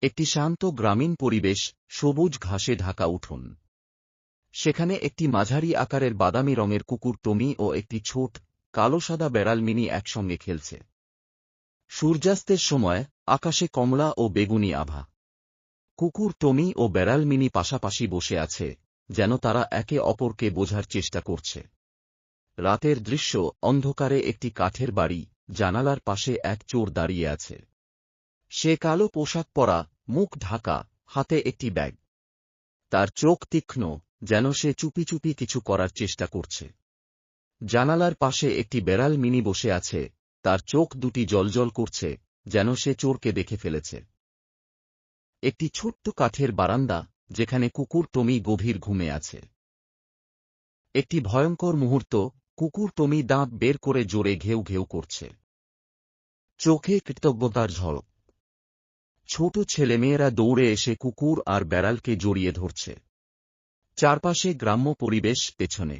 একটি শান্ত গ্রামীণ পরিবেশ, সবুজ ঘাসে ঢাকা উঠোন। সেখানে একটি মাঝারি আকারের বাদামি রঙের কুকুর টমি ও একটি ছোট কালো সাদা বেড়াল মিনি একসঙ্গে খেলছে। সূর্যাস্তের সময় আকাশে কমলা ও বেগুনি আভা। কুকুর টমি ও বেড়াল মিনি পাশাপাশি বসে আছে, যেন তারা একে অপরকে বোঝার চেষ্টা করছে। রাতের দৃশ্য, অন্ধকারে একটি কাঠের বাড়ি, জানালার পাশে এক চোর দাঁড়িয়ে আছে। সে কালো পোশাক পরা, মুখ ঢাকা, হাতে একটি ব্যাগ। তার চোখ তীক্ষ্ণ, যেন সে চুপি চুপি কিছু করার চেষ্টা করছে। জানালার পাশে একটি বেড়াল মিনি বসে আছে, তার চোখ দুটি জ্বলজ্বল করছে, যেন সে চোরকে দেখে ফেলেছে। একটি ছোট্ট কাঠের বারান্দা, যেখানে কুকুর টমি গভীর ঘুমে আছে। একটি ভয়ঙ্কর মুহূর্ত, কুকুর টমি দাঁত বের করে জোরে ঘেউ ঘেউ করছে। চোখে কৃতজ্ঞতার ঝলক। ছোট ছেলেমেয়েরা দৌড়ে এসে কুকুর আর বেড়ালকে জড়িয়ে ধরছে। চারপাশে গ্রাম্য পরিবেশ, পেছনে